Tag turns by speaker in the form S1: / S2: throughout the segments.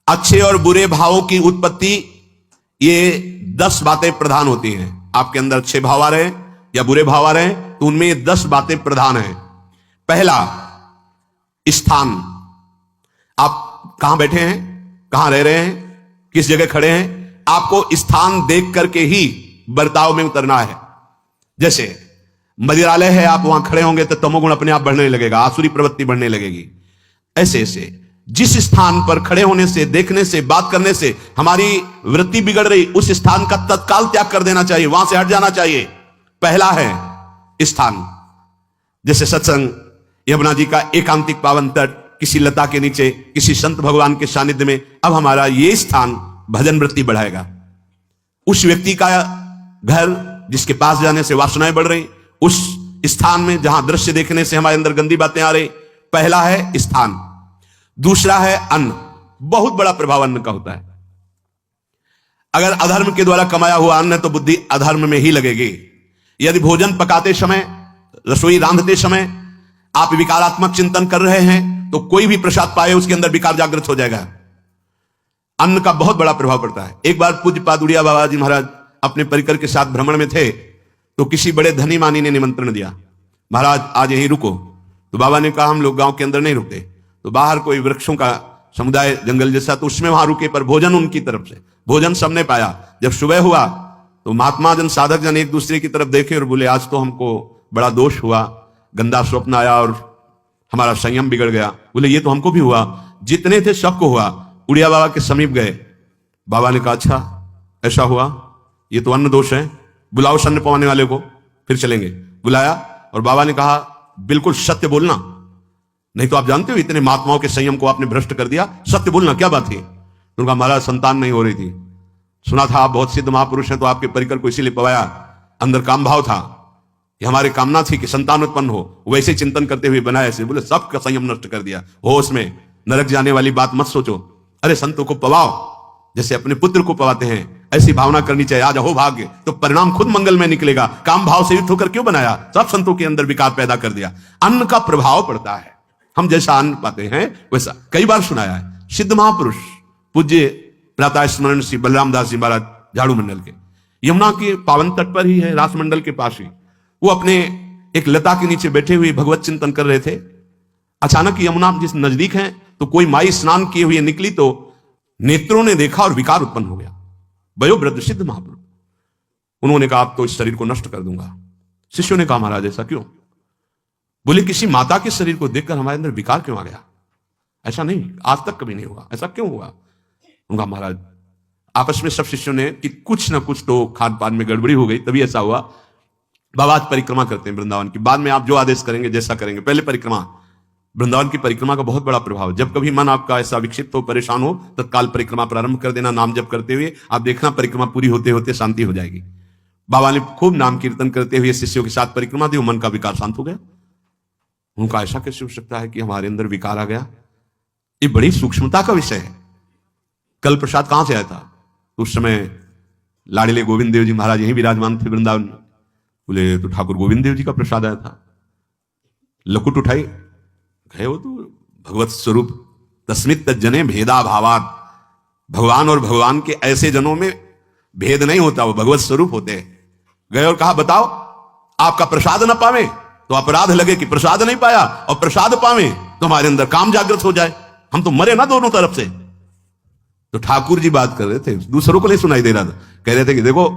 S1: अच्छे और बुरे भावों की उत्पत्ति, ये 10 बातें प्रधान होती हैं। आपके अंदर अच्छे भाव आ रहे हैं या बुरे भाव आ रहे हैं तो उनमें ये 10 बातें प्रधान हैं। पहला, स्थान। आप कहां बैठे हैं, कहां रह रहे हैं, किस जगह खड़े हैं, आपको स्थान देख करके ही बर्ताव में उतरना है। जैसे मंदिरालय है, आप वहां खड़े होंगे तो तमोगुण अपने आप बढ़ने लगेगा, आसुरी प्रवृत्ति बढ़ने लगेगी। ऐसे ऐसे जिस स्थान पर खड़े होने से, देखने से, बात करने से हमारी वृत्ति बिगड़ रही, उस स्थान का तत्काल त्याग कर देना चाहिए, वहां से हट जाना चाहिए। पहला है स्थान। जैसे सत्संग, यमुना जी का एकांतिक पावन तट, किसी लता के नीचे, किसी संत भगवान के सानिध्य में, अब हमारा ये स्थान भजन वृत्ति बढ़ाएगा। उस व्यक्ति का घर जिसके पास जाने से वासनाएं बढ़ रही, उस स्थान में जहां दृश्य देखने से हमारे अंदर गंदी बातें आ रही, पहला है स्थान। दूसरा है अन्न। बहुत बड़ा प्रभाव अन्न का होता है। अगर अधर्म के द्वारा कमाया हुआ अन्न है तो बुद्धि अधर्म में ही लगेगी। यदि भोजन पकाते समय, रसोई रांधते समय आप विकारात्मक चिंतन कर रहे हैं तो कोई भी प्रसाद पाए उसके अंदर विकार जागृत हो जाएगा। अन्न का बहुत बड़ा प्रभाव पड़ता है। एक बार पूज्य पादुड़िया बाबा जी महाराज अपने परिकर के साथ भ्रमण में थे तो किसी बड़े धनी मानी ने निमंत्रण दिया, महाराज आज यहीं रुको। तो बाबा ने कहा हम लोग गांव के अंदर नहीं रुकते, तो बाहर कोई वृक्षों का समुदाय जंगल जैसा, तो उसमें वहां रुके, पर भोजन उनकी तरफ से, भोजन सबने पाया। जब सुबह हुआ तो महात्मा जन, साधक जन एक दूसरे की तरफ देखे और बोले आज तो हमको बड़ा दोष हुआ, गंदा स्वप्न आया और हमारा संयम बिगड़ गया। बोले ये तो हमको भी हुआ, जितने थे सबको हुआ। उड़िया बाबा के समीप गए, बाबा ने कहा अच्छा ऐसा हुआ, ये तो अन्न दोष है, बुलाओ अन्न पवाने वाले को, फिर चलेंगे। बुलाया और बाबा ने कहा बिल्कुल सत्य बोलना, नहीं तो आप जानते हो इतने महात्माओं के संयम को आपने भ्रष्ट कर दिया, सत्य बोलना क्या बात थी। तो उनका महाराज संतान नहीं हो रही थी, सुना था आप बहुत सिद्ध महापुरुष हैं तो आपके परिकर को इसीलिए पवाया, अंदर काम भाव था, ये हमारी कामना थी कि संतान उत्पन्न हो, वैसे चिंतन करते हुए बनाया ऐसे। बोले सबका संयम नष्ट कर दिया, होश में, नरक जाने वाली बात मत सोचो। अरे संतों को पवाओ जैसे अपने पुत्र को पवाते हैं, ऐसी भावना करनी चाहिए। आज हो भाग्य तो परिणाम खुद मंगल में निकलेगा। काम भाव से युक्त होकर क्यों बनाया, सब संतों के अंदर विकार पैदा कर दिया। अन्न का प्रभाव पड़ता है, हम जैसा अन्न पाते हैं वैसा। कई बार सुनाया है, सिद्ध महापुरुष पूज्य प्रातः स्मरण श्री बलराम दास जी महाराज झाड़ू मंडल के, यमुना के पावन तट पर ही है, रासमंडल के पास ही, वो अपने एक लता के नीचे बैठे हुए भगवत चिंतन कर रहे थे। अचानक यमुना जिस नजदीक है तो कोई माई स्नान किए हुए निकली तो नेत्रों ने देखा और विकार उत्पन्न हो गया। वयोवृद्ध सिद्ध महापुरुष, उन्होंने कहा आप तो इस शरीर को नष्ट कर दूंगा। शिष्यों ने कहा महाराज ऐसा क्यों? बोले किसी माता के शरीर को देखकर हमारे अंदर विकार क्यों आ गया? ऐसा नहीं, आज तक कभी नहीं हुआ, ऐसा क्यों हुआ? उनका महाराज आपस में सब शिष्यों ने कि कुछ ना कुछ तो खान पान में गड़बड़ी हो गई तभी ऐसा हुआ। बाबा आज परिक्रमा करते हैं वृंदावन की, बाद में आप जो आदेश करेंगे जैसा करेंगे, पहले परिक्रमा। वृंदावन की परिक्रमा का बहुत बड़ा प्रभाव। जब कभी मन आपका ऐसा विक्षिप्त हो, परेशान हो, तत्काल परिक्रमा प्रारंभ कर देना, नाम जप करते हुए। आप देखना परिक्रमा पूरी होते होते शांति हो जाएगी। बाबा ने खूब नाम कीर्तन करते हुए शिष्यों के साथ परिक्रमा दी, मन का विकार शांत हो गया। उनका ऐसा कैसे हो सकता है कि हमारे अंदर विकार आ गया? ये बड़ी सूक्ष्मता का विषय है। कल प्रसाद कहां से आया था? उस समय लाड़िले गोविंद देव जी महाराज यहीं विराजमान थे वृंदावन में। बोले तो ठाकुर गोविंद देव जी का प्रसाद आया था। लकुट उठाई गए, वो तो भगवत स्वरूप तस्मित जने भेदा भावात, भगवान और भगवान के ऐसे जनों में भेद नहीं होता, वो भगवत स्वरूप होते हैं। गए और कहा बताओ आपका प्रसाद न पावे तो अपराध लगे कि प्रसाद नहीं पाया, और प्रसाद पावे तो हमारे अंदर काम जागृत हो जाए, हम तो मरे ना दोनों तरफ से। तो ठाकुर जी बात कर रहे थे, दूसरों को नहीं सुनाई दे रहा था। कह रहे थे कि देखो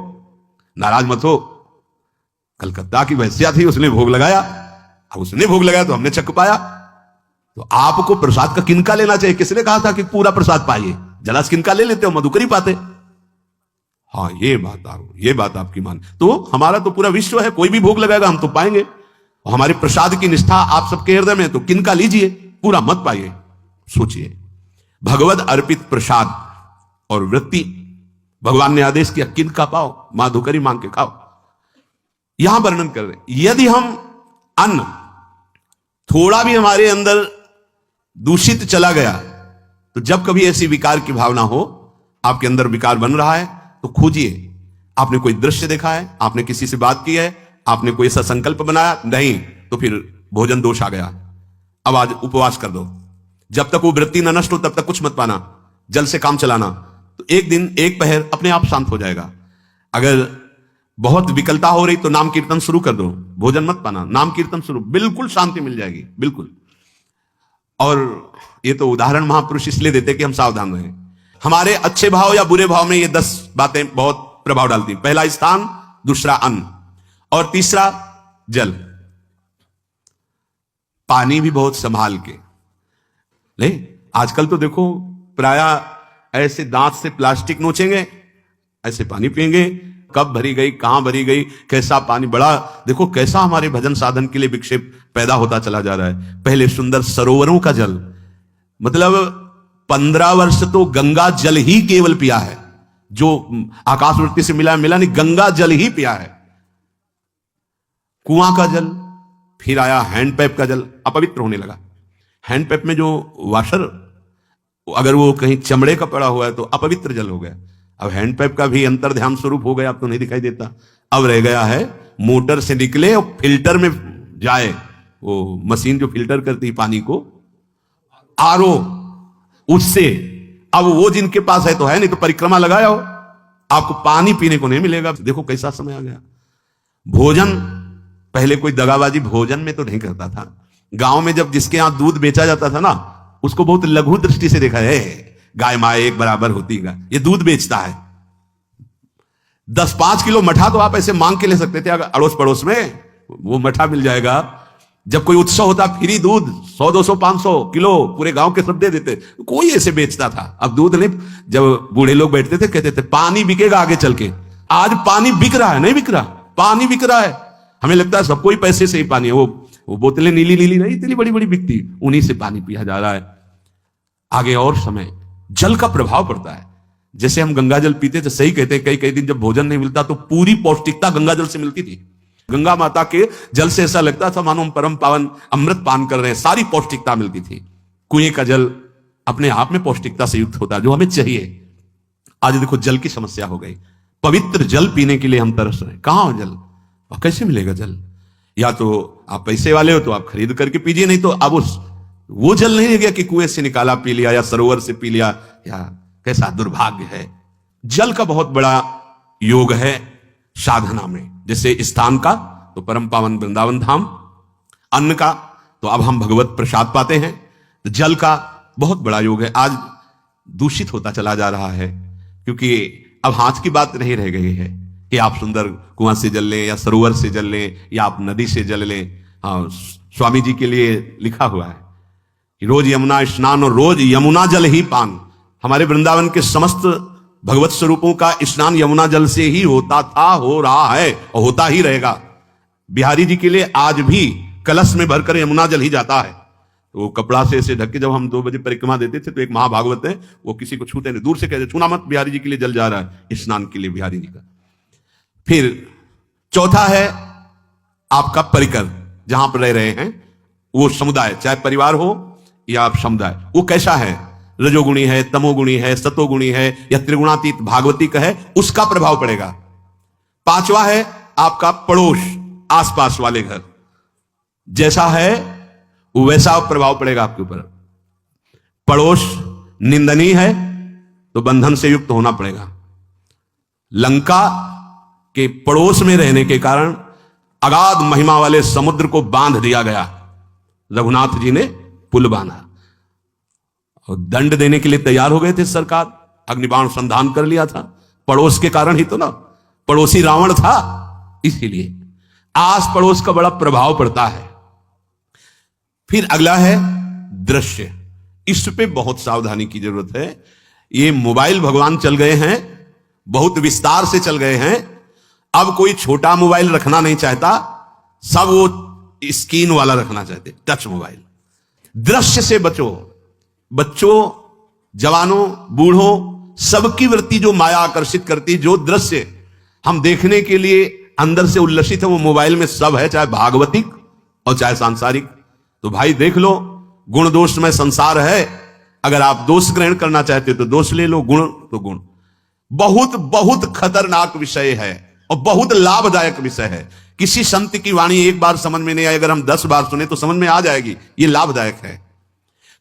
S1: नाराज मत हो, कलकत्ता की वैश्या थी, उसने भोग लगाया, अब उसने भोग लगाया तो हमने चख पाया, तो आपको प्रसाद का किनका लेना चाहिए? किसने कहा था कि पूरा प्रसाद पाइए? जला किनका ले लेते हो, मधुकरी पाते। हाँ ये बात आपकी मान, तो हमारा तो पूरा विश्व है, कोई भी भोग लगाएगा हम तो पाएंगे। और हमारे प्रसाद की निष्ठा आप सबके हृदय में, तो किनका लीजिए, पूरा मत पाइए। सोचिए, भगवत अर्पित प्रसाद और वृत्ति, भगवान ने आदेश किया किनका पाओ, माधुकरी मांग के खाओ। यहां वर्णन कर रहे हैं, यदि हम अन्न थोड़ा भी हमारे अंदर दूषित चला गया, तो जब कभी ऐसी विकार की भावना हो, आपके अंदर विकार बन रहा है, तो खोजिए। आपने कोई दृश्य देखा है, आपने किसी से बात की है, आपने कोई ऐसा संकल्प बनाया, नहीं, तो फिर भोजन दोष आ गया। अब आज उपवास कर दो, जब तक वो वृत्ति न नष्ट हो तब तक कुछ मत पाना। जल से काम चलाना, तो एक दिन एक पहर अपने आप शांत हो जाएगा। अगर बहुत विकलता हो रही तो नाम कीर्तन शुरू कर दो, भोजन मत पाना, नाम कीर्तन शुरू, बिल्कुल शांति मिल जाएगी, बिल्कुल। और ये तो उदाहरण महापुरुष इसलिए देते कि हम सावधान रहें। हमारे अच्छे भाव या बुरे भाव में ये 10 बातें बहुत प्रभाव डालती हैं। पहला स्थान, दूसरा अन्न, और तीसरा जल। पानी भी बहुत संभाल के ले। आजकल तो देखो प्राय ऐसे दांत से प्लास्टिक नोचेंगे, ऐसे पानी पिएंगे, कब भरी गई, कहां भरी गई, कैसा पानी, बड़ा देखो कैसा हमारे भजन साधन के लिए विक्षेप पैदा होता चला जा रहा है। पहले सुंदर सरोवरों का जल, मतलब 15 वर्ष तो गंगा जल ही केवल पिया है, जो आकाशवृत्ति से मिला नहीं, गंगा जल ही पिया है। कुआं का जल, फिर आया हैंडपैप का जल, अपवित्र होने लगा। हैंडपैप में जो वाशर, अगर वो कहीं चमड़े का पड़ा हुआ है तो अपवित्र जल हो गया। अब हैंडपैप का भी अंतर ध्यान स्वरूप हो गया, अब तो नहीं दिखाई देता। अब रह गया है मोटर से निकले और फिल्टर में जाए, वो मशीन जो फिल्टर करती है पानी को, आरओ, उससे। अब वो जिनके पास है तो है, नहीं तो परिक्रमा लगाया हो, आपको पानी पीने को नहीं मिलेगा। देखो कैसा समय आ गया। भोजन, पहले कोई दगाबाजी भोजन में तो नहीं करता था। गांव में जब जिसके यहां दूध बेचा जाता था ना, उसको बहुत लघु दृष्टि से देखा है, गाय माय एक बराबर होती है, ये दूध बेचता है। 10-5 किलो मठा तो आप ऐसे मांग के ले सकते थे, अगर अड़ोस पड़ोस में वो मठा मिल जाएगा। जब कोई उत्सव होता, फ्री दूध 100-200 500 किलो पूरे गांव के सब दे देते, कोई ऐसे बेचता था। अब दूध नहीं, जब बूढ़े लोग बैठते थे कहते थे पानी बिकेगा आगे चल के। आज पानी बिक रहा है, नहीं बिक रहा, पानी बिक रहा है। हमें लगता है सबको ही पैसे से ही पानी है, वो बोतलें नीली नीली नहीं, इतनी बड़ी बड़ी बिकती, उन्हीं से पानी पिया जा रहा है। आगे और समय जल का प्रभाव पड़ता है। जैसे हम गंगा जल पीते थे, सही कहते हैं, कई कई दिन जब भोजन नहीं मिलता तो पूरी पौष्टिकता गंगा जल से मिलती थी। गंगा माता के जल से ऐसा लगता था मानो हम परम पावन अमृत पान कर रहे हैं, सारी पौष्टिकता मिलती थी। कुएं का जल अपने आप में पौष्टिकता से युक्त होता है, जो हमें चाहिए। आज देखो जल की समस्या हो गई। पवित्र जल पीने के लिए हम तरस रहे हैं, कहां हो जल, और कैसे मिलेगा जल? या तो आप पैसे वाले हो तो आप खरीद करके पीजिए, नहीं तो अब वो जल नहीं रह गया कि कुएं से निकाला पी लिया या सरोवर से पी लिया, या कैसा दुर्भाग्य है। जल का बहुत बड़ा योग है साधना में। जैसे स्थान का तो परम पावन वृंदावन धाम, अन्न का तो अब हम भगवत प्रसाद पाते हैं, तो जल का बहुत बड़ा योग है। आज दूषित होता चला जा रहा है, क्योंकि अब हाथ की बात नहीं रह गई है कि आप सुंदर कुआं से जल लें या सरोवर से जल लें या आप नदी से जल लें। हाँ, स्वामी जी के लिए लिखा हुआ है कि रोज यमुना स्नान और रोज यमुना जल ही पान। हमारे वृंदावन के समस्त भगवत स्वरूपों का स्नान यमुना जल से ही होता था, हो रहा है और होता ही रहेगा। बिहारी जी के लिए आज भी कलश में भरकर यमुना जल ही जाता है। तो वो कपड़ा से ऐसे ढक के, जब हम 2 बजे परिक्रमा देते थे तो एक महाभागवत है, वो किसी को छूते नहीं, दूर से कहते छूना मत, बिहारी जी के लिए जल जा रहा है स्नान के लिए बिहारी जी का। फिर चौथा है आपका परिकर, जहां पर रह रहे हैं वो समुदाय, चाहे परिवार हो या आप समुदाय, वो कैसा है, रजोगुणी है, तमोगुणी है, सतोगुणी है या त्रिगुणातीत भागवतिक है, उसका प्रभाव पड़ेगा। पांचवा है आपका पड़ोस, आसपास वाले घर, जैसा है वैसा प्रभाव पड़ेगा आपके ऊपर। पड़ोस निंदनीय है तो बंधन से युक्त होना पड़ेगा। लंका के पड़ोस में रहने के कारण अगाध महिमा वाले समुद्र को बांध दिया गया, रघुनाथ जी ने पुल बांधा और दंड देने के लिए तैयार हो गए थे सरकार, अग्निबाण संधान कर लिया था, पड़ोस के कारण ही तो ना, पड़ोसी रावण था। इसीलिए आस पड़ोस का बड़ा प्रभाव पड़ता है। फिर अगला है दृश्य, इस पे बहुत सावधानी की जरूरत है। ये मोबाइल भगवान चल गए हैं, बहुत विस्तार से चल गए हैं। अब कोई छोटा मोबाइल रखना नहीं चाहता, सब वो स्क्रीन वाला रखना चाहते, टच मोबाइल। दृश्य से बचो, बच्चों, जवानों, बूढ़ों, सबकी वृत्ति जो माया आकर्षित करती, जो दृश्य हम देखने के लिए अंदर से उल्लसित है, वो मोबाइल में सब है, चाहे भागवतिक और चाहे सांसारिक। तो भाई देख लो, गुण दोष में संसार है। अगर आप दोष ग्रहण करना चाहते हो तो दोष ले लो, गुण तो गुण। बहुत बहुत खतरनाक विषय है और बहुत लाभदायक विषय है। किसी संत की वाणी एक बार समझ में नहीं आई, अगर हम 10 बार सुने तो समझ में आ जाएगी, ये लाभदायक है।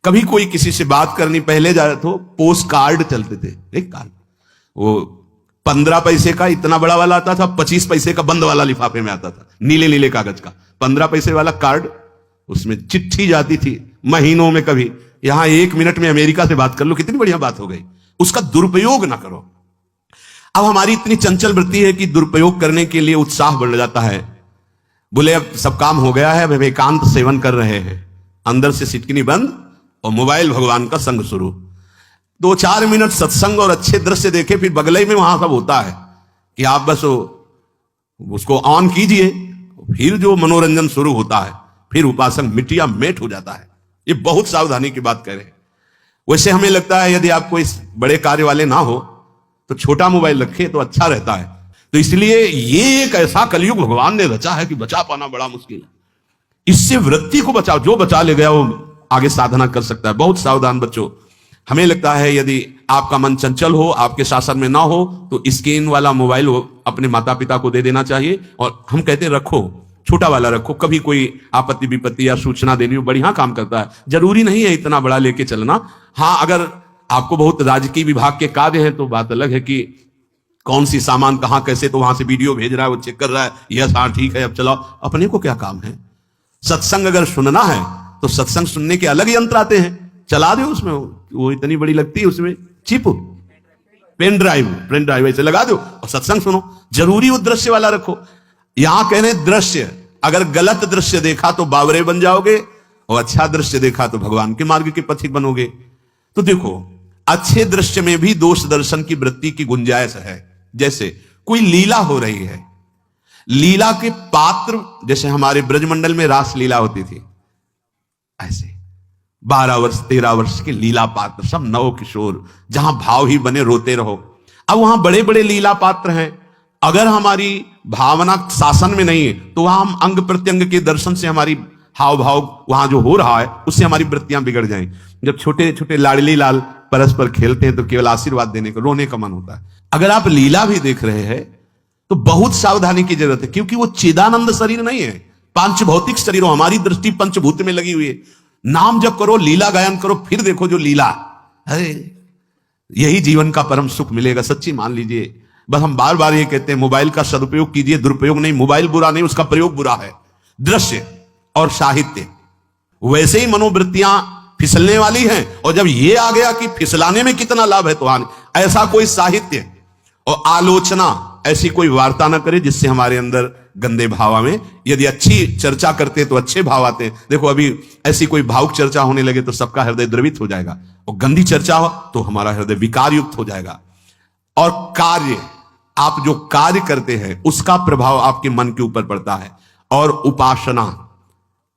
S1: कभी कोई किसी से बात करनी, पहले जा तो पोस्ट कार्ड चलते थे, एक कार्ड, वो 15 पैसे का इतना बड़ा वाला आता था, 25 पैसे का बंद वाला लिफाफे में आता था, नीले नीले कागज का 15 पैसे वाला कार्ड, उसमें चिट्ठी जाती थी महीनों में। कभी यहां 1 मिनट में अमेरिका से बात कर लो, कितनी बढ़िया बात हो गई। उसका दुरुपयोग ना करो। अब हमारी इतनी चंचल वृत्ति है कि दुरुपयोग करने के लिए उत्साह बढ़ जाता है। बोले अब सब काम हो गया है, अब एकांत सेवन कर रहे हैं, अंदर से सिटकिनी बंद और मोबाइल भगवान का संग शुरू। 2-4 मिनट सत्संग और अच्छे दृश्य देखे, फिर बगले में वहां सब होता है कि आप बस उसको ऑन कीजिए, फिर जो मनोरंजन शुरू होता है, फिर उपासक मिटिया मेट हो जाता है। ये बहुत सावधानी की बात कह रहे हैं। वैसे हमें लगता है यदि आपको इस बड़े कार्य वाले ना हो तो छोटा मोबाइल रखे तो अच्छा रहता है। तो इसलिए ये एक ऐसा कलयुग भगवान ने रचा है कि बचा पाना बड़ा मुश्किल है। इससे वृत्ति को बचाओ, जो बचा ले गया वो आगे साधना कर सकता है। बहुत सावधान बच्चों। हमें लगता है यदि आपका मन चंचल हो, आपके शासन में ना हो, तो स्क्रीन वाला मोबाइल अपने माता पिता को दे देना चाहिए। और हम कहते हैं रखो, छोटा वाला रखो, कभी कोई आपत्ति विपत्ति या सूचना देनी हो, बढ़िया काम करता है। जरूरी नहीं है इतना बड़ा लेके चलना। हाँ, अगर आपको बहुत राजकीय विभाग के कार्य हैं तो बात अलग है कि कौन सी सामान कहां कैसे, तो वहां से वीडियो भेज रहा है, वो चेक कर रहा है, यस हाँ ठीक है अब चलाओ। अपने को क्या काम है? सत्संग अगर सुनना है तो सत्संग सुनने के अलग यंत्र आते हैं, चला दो उसमें, वो इतनी बड़ी लगती है, उसमें चिप पेन ड्राइव ऐसे लगा दो और सत्संग सुनो। जरूरी वो दृश्य वाला रखो। यहां कहने दृश्य, अगर गलत दृश्य देखा तो बावरे बन जाओगे और अच्छा दृश्य देखा तो भगवान के मार्ग के पथिक बनोगे। तो देखो, अच्छे दृश्य में भी दोष दर्शन की वृत्ति की गुंजाइश है। जैसे कोई लीला हो रही है, लीला के पात्र, जैसे हमारे ब्रजमंडल में रास लीला होती थी, ऐसे 12 वर्ष 13 वर्ष के लीला पात्र, सब नव किशोर, जहां भाव ही बने रोते रहो। अब वहां बड़े बड़े लीला पात्र हैं, अगर हमारी भावना शासन में नहीं है तो वहां हम अंग प्रत्यंग के दर्शन से हमारी हाव भाव वहां जो हो रहा है उससे हमारी वृत्तियां बिगड़ जाएं। जब छोटे छोटे लाडली लाल परस्पर खेलते हैं तो केवल आशीर्वाद देने को, रोने का मन होता है। अगर आप लीला भी देख रहे हैं तो बहुत सावधानी की जरूरत है, क्योंकि वो चिदानंद शरीर नहीं है, पांच भौतिक शरीर। हमारी दृष्टि पंचभूत में लगी हुई है। नाम जप करो, लीला गायन करो, फिर देखो जो लीला, अरे यही जीवन का परम सुख मिलेगा, सच्ची मान लीजिए। बस हम बार बार ये कहते हैं मोबाइल का सदुपयोग कीजिए, दुरुपयोग नहीं। मोबाइल बुरा नहीं, उसका प्रयोग बुरा है। दृश्य और साहित्य, वैसे ही मनोवृत्तियां फिसलने वाली हैं, और जब ये आ गया कि फिसलाने में कितना लाभ है तो ऐसा कोई साहित्य और आलोचना, ऐसी कोई वार्ता ना करे जिससे हमारे अंदर गंदे भाव आवे। यदि अच्छी चर्चा करते तो अच्छे भाव आते हैं। देखो अभी ऐसी कोई भावुक चर्चा होने लगे तो सबका हृदय द्रवित हो जाएगा, और गंदी चर्चा हो तो हमारा हृदय विकार युक्त हो जाएगा। और कार्य, आप जो कार्य करते हैं उसका प्रभाव आपके मन के ऊपर पड़ता है। और उपासना,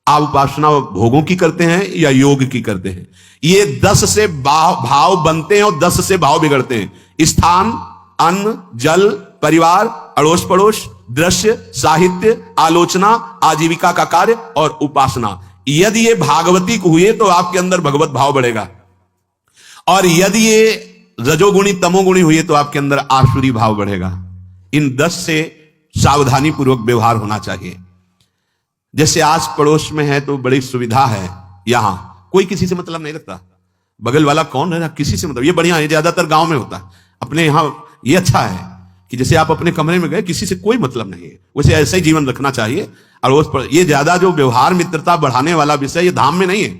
S1: आप उपासना भोगों की करते हैं या योग की करते हैं, ये 10 से भाव बनते हैं और 10 से भाव बिगड़ते हैं। स्थान, अन्न, जल, परिवार, अड़ोस पड़ोस, दृश्य, साहित्य, आलोचना, आजीविका का कार्य और उपासना। यदि ये भागवती हुए तो आपके अंदर भगवत भाव बढ़ेगा, और यदि ये रजोगुणी तमोगुणी हुई तो आपके अंदर आसुरी भाव बढ़ेगा। इन 10 से सावधानी पूर्वक व्यवहार होना चाहिए। जैसे आस पड़ोस में है तो बड़ी सुविधा है, यहां कोई किसी से मतलब नहीं रखता, बगल वाला कौन है किसी से मतलब, ये बढ़िया है। ज्यादातर गांव में होता है, अपने यहां ये अच्छा है कि जैसे आप अपने कमरे में गए, किसी से कोई मतलब नहीं है, वैसे ऐसा ही जीवन रखना चाहिए। और ये ज्यादा जो व्यवहार मित्रता बढ़ाने वाला विषय, ये धाम में नहीं है।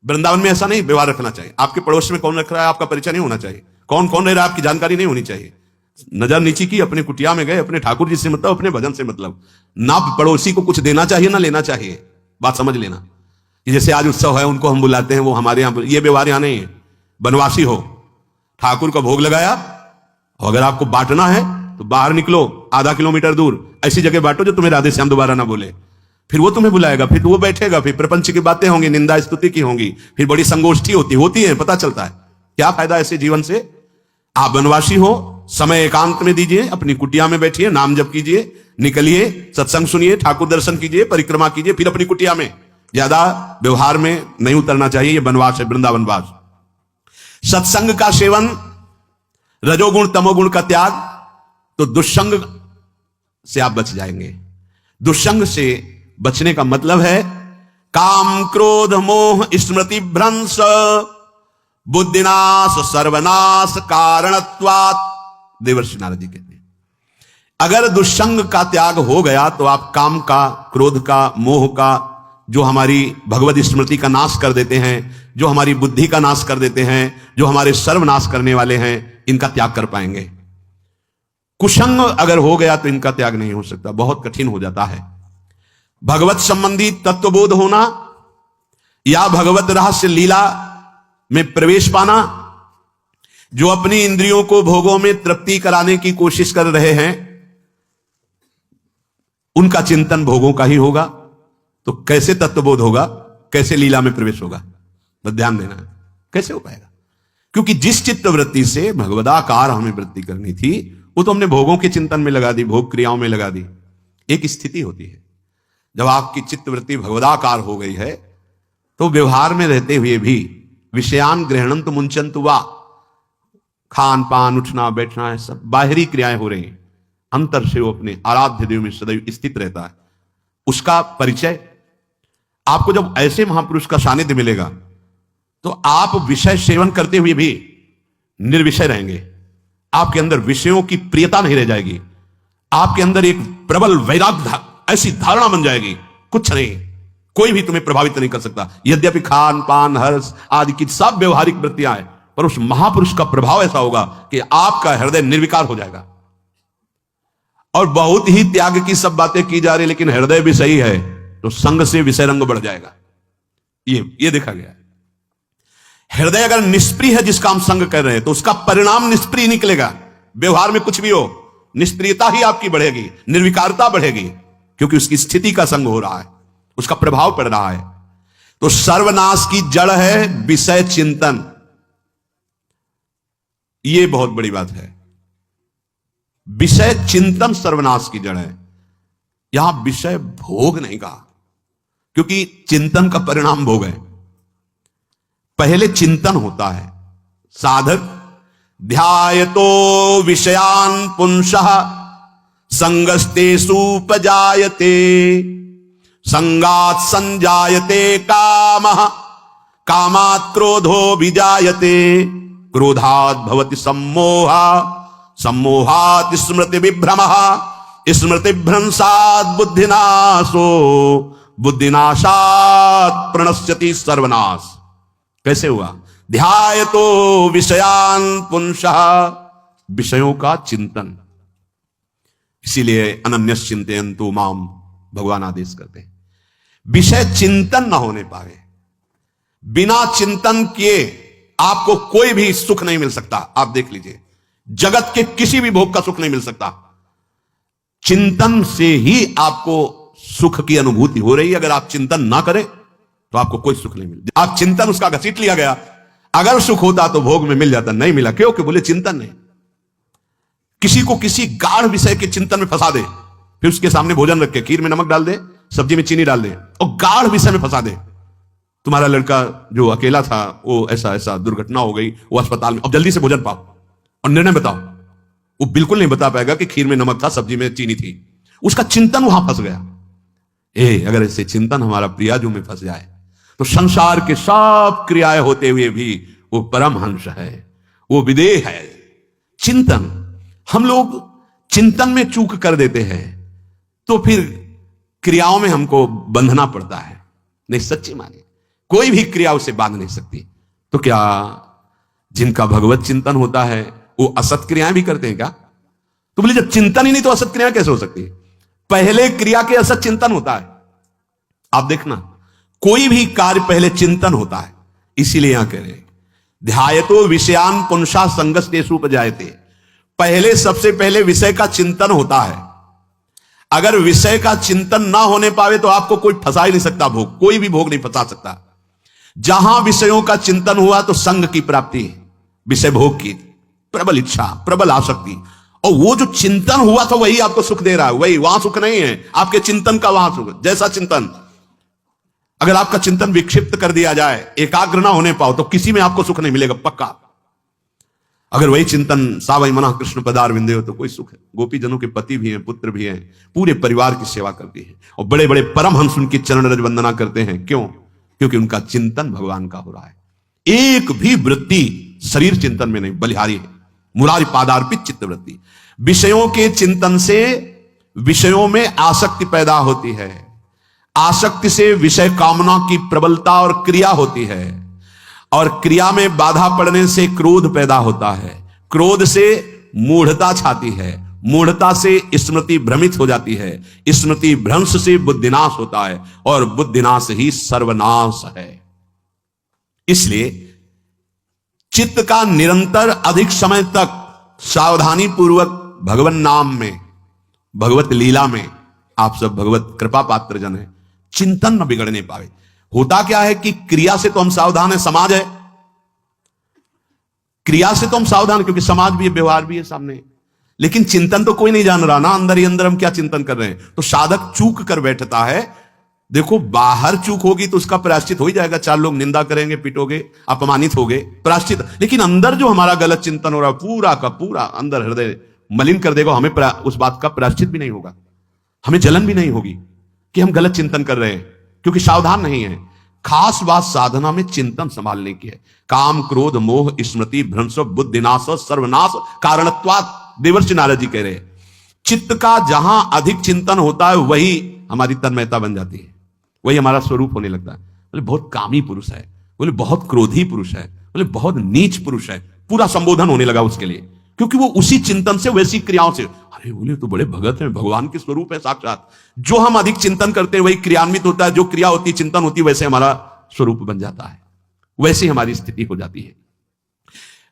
S1: वृंदावन में ऐसा नहीं व्यवहार रखना चाहिए। आपके पड़ोस में कौन रख रहा है आपका परिचय नहीं होना चाहिए, कौन कौन रह रहा है आपकी जानकारी नहीं होनी चाहिए। नजर नीची की, अपने कुटिया में गए, अपने ठाकुर जी से मतलब, अपने भजन से मतलब। ना पड़ोसी को कुछ देना चाहिए ना लेना चाहिए, बात समझ लेना। कि जैसे आज उत्सव है, उनको हम बुलाते हैं, वो हमारे यहाँ, ये व्यवहार यहाँ नहीं है। बनवासी हो, ठाकुर का भोग लगाया, और अगर आपको बांटना है तो बाहर निकलो, आधा किलोमीटर दूर ऐसी जगह बांटो जो तुम्हें राधे श्याम दोबारा ना बोले। फिर वो तुम्हें बुलाएगा, फिर वो बैठेगा, फिर प्रपंच की बातें होंगी, निंदा स्तुति की होंगी, फिर बड़ी संगोष्ठी होती है, पता चलता है। क्या फायदा ऐसे जीवन से? आप वनवासी हो, समय एकांत में दीजिए, अपनी कुटिया में बैठिए, नाम जप कीजिए, निकलिए, सत्संग सुनिए, ठाकुर दर्शन कीजिए, परिक्रमा कीजिए, फिर अपनी कुटिया में। ज्यादा व्यवहार में नहीं उतरना चाहिए, ये वनवास है, वृंदावनवास। सत्संग का सेवन, रजोगुण तमोगुण का त्याग, तो दुष्संग से आप बच जाएंगे। दुष्संग से बचने का मतलब है काम क्रोध मोह स्मृति भ्रंश बुद्धिनाश सर्वनाश कारणत्वात्। देवर्षि नारद जी कहते हैं अगर दुष्संग का त्याग हो गया तो आप काम का, क्रोध का, मोह का, जो हमारी भगवत स्मृति का नाश कर देते हैं, जो हमारी बुद्धि का नाश कर देते हैं, जो हमारे सर्वनाश करने वाले हैं, इनका त्याग कर पाएंगे। कुसंग अगर हो गया तो इनका त्याग नहीं हो सकता, बहुत कठिन हो जाता है। भगवत संबंधी तत्वबोध होना या भगवत रहस्य लीला में प्रवेश पाना, जो अपनी इंद्रियों को भोगों में तृप्ति कराने की कोशिश कर रहे हैं, उनका चिंतन भोगों का ही होगा। तो कैसे तत्वबोध होगा, कैसे लीला में प्रवेश होगा, बस ध्यान देना है, कैसे हो पाएगा? क्योंकि जिस चित्त वृत्ति से भगवदाकार हमें वृत्ति करनी थी, वो तो हमने भोगों के चिंतन में लगा दी, भोग क्रियाओं में लगा दी। एक स्थिति होती है जब आपकी चित्त वृत्ति भगवदाकार हो गई है, तो व्यवहार में रहते हुए भी विषयान ग्रहणंत मुंचंत वा, खान पान, उठना बैठना, है सब बाहरी क्रियाएं हो रही हैं, अंतर से वो अपने आराध्य देव में सदैव स्थित रहता है। उसका परिचय आपको जब ऐसे महापुरुष का सानिध्य मिलेगा तो आप विषय सेवन करते हुए भी निर्विषय रहेंगे। आपके अंदर विषयों की प्रियता नहीं रह जाएगी, आपके अंदर एक प्रबल वैराग्य, ऐसी धारणा बन जाएगी, कुछ नहीं, कोई भी तुम्हें प्रभावित नहीं कर सकता। यद्यपि खान पान, हर्ष आदि की सब व्यवहारिक वृत्तियां हैं, पर उस महापुरुष का प्रभाव ऐसा होगा कि आपका हृदय निर्विकार हो जाएगा। और बहुत ही त्याग की सब बातें की जा रही, लेकिन हृदय भी सही है तो संग से विषय रंग बढ़ जाएगा। ये देखा गया है। हृदय अगर निष्प्रिय है, जिसका हम संग कर रहे हैं, तो उसका परिणाम निष्प्रिय निकलेगा। व्यवहार में कुछ भी हो, निष्प्रियता ही आपकी बढ़ेगी, निर्विकारता बढ़ेगी, क्योंकि उसकी स्थिति का संग हो रहा है, उसका प्रभाव पड़ रहा है। तो सर्वनाश की जड़ है विषय चिंतन। यह बहुत बड़ी बात है, विषय चिंतन सर्वनाश की जड़ है। यहां विषय भोग नहीं कहा, क्योंकि चिंतन का परिणाम भोग है। पहले चिंतन होता है। साधक ध्यायतो विषयान पुंसः संगस्तेषु उपजायते, संगात् संजायते कामः, कामात् क्रोधो विजायते, क्रोधात् भवति सम्मोहः, सम्मोहात् स्मृति विभ्रमः, स्मृति भ्रंशात् बुद्धिनाशो, बुद्धिनाशात् प्रणश्यति सर्वनाश। कैसे हुआ? ध्यायतो विषयान पुंसः, विषयों का चिंतन। इसीलिए अनन्यस् चिन्तयन्तु माम भगवान आदेश करते हैं। विषय चिंतन ना होने पाए, बिना चिंतन किए आपको कोई भी सुख नहीं मिल सकता। आप देख लीजिए, जगत के किसी भी भोग का सुख नहीं मिल सकता। चिंतन से ही आपको सुख की अनुभूति हो रही है। अगर आप चिंतन ना करें तो आपको कोई सुख नहीं मिलता। आप चिंतन उसका घसीट लिया गया। अगर सुख होता तो भोग में मिल जाता, नहीं मिला। क्यों? कि बोले चिंतन नहीं। किसी को किसी गाढ़ विषय के चिंतन में फंसा दे, फिर उसके सामने भोजन रख के खीर में नमक डाल दे, सब्जी में चीनी डाल दे और गाढ़ विषय में फंसा दे। तुम्हारा लड़का जो अकेला था, वो ऐसा ऐसा दुर्घटना हो गई, वो अस्पताल में, अब जल्दी से भोजन पाओ और निर्णय बताओ। वो बिल्कुल नहीं बता पाएगा कि खीर में नमक था, सब्जी में चीनी थी। उसका चिंतन वहां फंस गया। अगर ऐसे चिंतन हमारा प्रियाजू में फंस जाए तो संसार के सब क्रियाएं होते हुए भी वो परमहंस है, वो विदेह है। चिंतन, हम लोग चिंतन में चूक कर देते हैं तो फिर क्रियाओं में हमको बंधना पड़ता है। नहीं, सच्ची माने कोई भी क्रिया उसे बांध नहीं सकती। तो क्या जिनका भगवत चिंतन होता है वो असत क्रियाएं भी करते हैं क्या? तो बोले जब चिंतन ही नहीं तो असत क्रियाएं कैसे हो सकती है? पहले क्रिया के असत चिंतन होता है। आप देखना, कोई भी कार्य पहले चिंतन होता है। इसीलिए यहां कह रहे हैं ध्यायतो विषयान पुंसा संगस्तेषु उपजायते। पहले, सबसे पहले विषय का चिंतन होता है। अगर विषय का चिंतन ना होने पावे तो आपको कोई फंसा ही नहीं सकता। भोग, कोई भी भोग नहीं फंसा सकता। जहां विषयों का चिंतन हुआ तो संग की प्राप्ति, विषय भोग की प्रबल इच्छा, प्रबल आसक्ति, और वो जो चिंतन हुआ था वही आपको सुख दे रहा है। वही, वहां सुख नहीं है, आपके चिंतन का वहां सुख। जैसा चिंतन, अगर आपका चिंतन विक्षिप्त कर दिया जाए, एकाग्र ना होने पाओ, तो किसी में आपको सुख नहीं मिलेगा, पक्का। अगर वही चिंतन सावई मना कृष्ण पदार विंदे हो तो कोई सुख है। गोपी जनों के पति भी हैं, पुत्र भी हैं, पूरे परिवार की सेवा करती है और बड़े बड़े परमहंस उनकी चरण रज वंदना करते हैं। क्यों? क्योंकि उनका चिंतन भगवान का हो रहा है। एक भी वृत्ति शरीर चिंतन में नहीं, बलिहारी है। मुरारी पादार्पित चित्त वृत्ति। विषयों के चिंतन से विषयों में आसक्ति पैदा होती है, आसक्ति से विषय कामना की प्रबलता और क्रिया होती है, और क्रिया में बाधा पड़ने से क्रोध पैदा होता है, क्रोध से मूढ़ता छाती है, मूढ़ता से स्मृति भ्रमित हो जाती है, स्मृति भ्रंश से बुद्धिनाश होता है, और बुद्धिनाश ही सर्वनाश है। इसलिए चित्त का निरंतर अधिक समय तक सावधानी पूर्वक भगवान नाम में, भगवत लीला में, आप सब भगवत कृपा पात्र जन है, चिंतन न बिगड़ने पावे। होता क्या है कि क्रिया से तो हम सावधान है, समाज है, क्रिया से तो हम सावधान, क्योंकि समाज भी है, व्यवहार भी है सामने, लेकिन चिंतन तो कोई नहीं जान रहा ना, अंदर ही अंदर हम क्या चिंतन कर रहे हैं। तो साधक चूक कर बैठता है। देखो, बाहर चूक होगी तो उसका प्रायश्चित हो ही जाएगा, चार लोग निंदा करेंगे, पिटोगे, अपमानित होगे, प्रायश्चित। लेकिन अंदर जो हमारा गलत चिंतन हो रहा है, पूरा का पूरा अंदर हृदय मलिन कर देगा, हमें उस बात का प्रायश्चित भी नहीं होगा, हमें जलन भी नहीं होगी कि हम गलत चिंतन कर रहे हैं, क्योंकि सावधान नहीं है। खास बात साधना में चिंतन संभालने की है। काम क्रोध मोह स्मृति भ्रंश बुद्धिनाश सर्वनाश कारणत्वात्, देवर्षि नारद जी कह रहे हैं। चित्त का जहां अधिक चिंतन होता है वही हमारी तन्मयता बन जाती है, वही हमारा स्वरूप होने लगता है। बोले बहुत कामी पुरुष है, बोले बहुत क्रोधी पुरुष है, बोले बहुत नीच पुरुष है, पूरा संबोधन होने लगा उसके लिए, क्योंकि वो उसी चिंतन से, वैसी क्रियाओं से। अरे बोले तो बड़े भगत हैं, भगवान के स्वरूप है साक्षात। जो हम अधिक चिंतन करते हैं वही क्रियान्वित होता है, जो क्रिया होती है, चिंतन होती है, वैसे हमारा स्वरूप बन जाता है, वैसे हमारी स्थिति हो जाती है।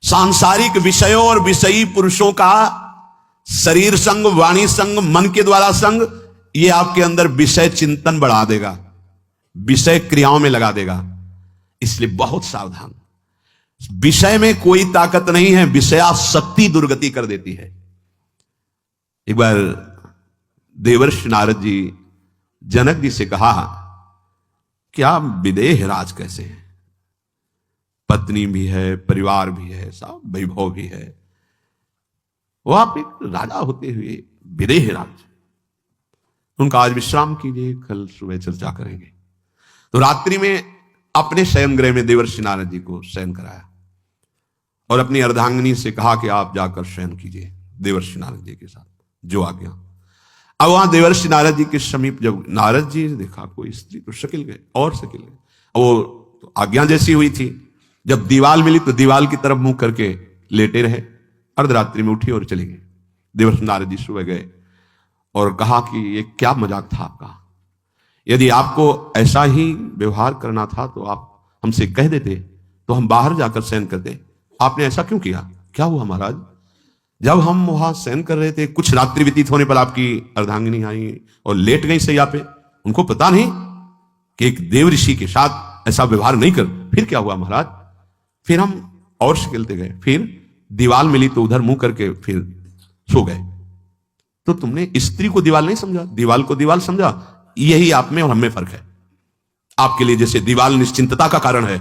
S1: सांसारिक विषयों और विषयी पुरुषों का शरीर संग, वाणी संग, मन के द्वारा संग, ये आपके अंदर विषय चिंतन बढ़ा देगा, विषय क्रियाओं में लगा देगा। इसलिए बहुत सावधान। विषय में कोई ताकत नहीं है, विषयासक्ति दुर्गति कर देती है। एक बार देवर्षि नारद जी जनक जी से कहा कि आप विदेह राज कैसे हैं, पत्नी भी है, परिवार भी है, सब वैभव भी है, वो आप एक राजा होते हुए विदेह राज। उनका आज विश्राम कीजिए, कल सुबह चर्चा करेंगे। तो रात्रि में अपने शयन गृह में देवर्षि नारद जी को शयन कराया और अपनी अर्धांगिनी से कहा कि आप जाकर शयन कीजिए देवर्षि नारद जी के साथ, जो आज्ञा। अब वहां देवर्षि नारद जी के समीप जब नारद जी ने देखा कोई स्त्री, तो शकिल गए और शकिल गए। वो तो आज्ञा जैसी हुई थी, जब दीवाल मिली तो दीवाल की तरफ मुंह करके लेटे रहे। अर्धरात्रि में उठी और चली गई। देवर्षि नारद जी सुबह गए और कहा कि ये क्या मजाक था आपका, यदि आपको ऐसा ही व्यवहार करना था तो आप हमसे कह देते, तो हम बाहर जाकर शयन करते, आपने ऐसा क्यों किया? क्या हुआ महाराज? जब हम वहां शयन कर रहे थे, कुछ रात्रि व्यतीत होने पर आपकी अर्धांगिनी आई और लेट गई सैया पे। उनको पता नहीं कि एक देव ऋषि के साथ ऐसा व्यवहार नहीं कर। फिर क्या हुआ महाराज? फिर हम और शिकलते गए, फिर दीवाल मिली तो उधर मुंह करके फिर सो गए। तो तुमने स्त्री को दीवाल नहीं समझा, दीवाल को दीवाल समझा। यही आप में और हम में फर्क है। आपके लिए जैसे दीवाल निश्चिंतता का कारण है,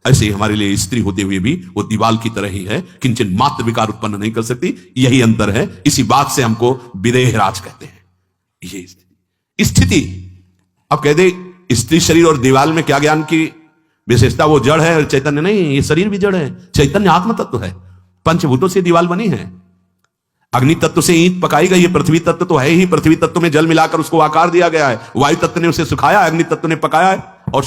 S1: ऐसे ही हमारे लिए स्त्री होते हुए भी वो दीवाल की तरह ही है, किंचन मात्र विकार उत्पन्न नहीं कर सकती। यही अंतर है। इसी बात से हमको विदेह राज कहते हैं। ये स्थिति अब कह दे स्त्री शरीर और दीवाल में क्या ज्ञान की विशेषता? वो जड़ है और चैतन्य नहीं। ये शरीर भी जड़ है, चैतन्य आत्म तत्व है। पंचभूतों से दीवाल बनी है, अग्नि तत्व से ईंट पकाई गई है, पृथ्वी तत्व तो है ही, पृथ्वी तत्व में जल मिलाकर उसको आकार दिया गया है, वायु तत्व ने उसे सुखाया, अग्नि तत्व ने पकाया है, और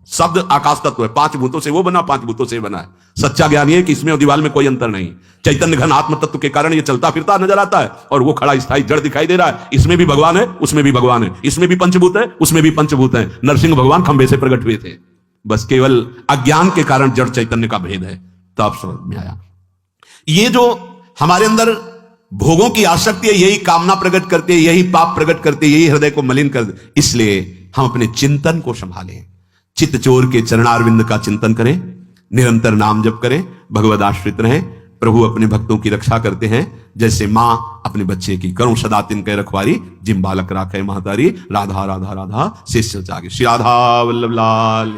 S1: शब्द आकाश तत्व है। पांच भूतों से वो बना, पांच भूतों से बना है। सच्चा ज्ञान ये है कि इसमें और दीवाल में कोई अंतर नहीं। चैतन्य घन आत्म तत्व के कारण ये चलता फिरता नजर आता है, और वो खड़ा स्थायी जड़ दिखाई दे रहा है। इसमें भी भगवान है, उसमें भी भगवान है, इसमें भी पंचभूत है, उसमें भी पंचभूत है। नरसिंह भगवान खंबे से प्रकट हुए थे, बस केवल अज्ञान के कारण जड़ चैतन्य का भेद है। तो आप समझ में आया। ये जो हमारे अंदर भोगों की आसक्ति है, यही कामना प्रकट करती है, यही पाप प्रकट करती है, यही हृदय को मलिन कर दे। इसलिए हम अपने चिंतन को संभालें, चित्त चोर के चरणारविंद का चिंतन करें, निरंतर नाम जप करें, भगवद आश्रित रहें। प्रभु अपने भक्तों की रक्षा करते हैं, जैसे मां अपने बच्चे की। करूं सदा तिनके रखवारी, जिम बालक राखे महतारी। राधा राधा राधा शेष जागे। श्री राधा वल्लभ लाल।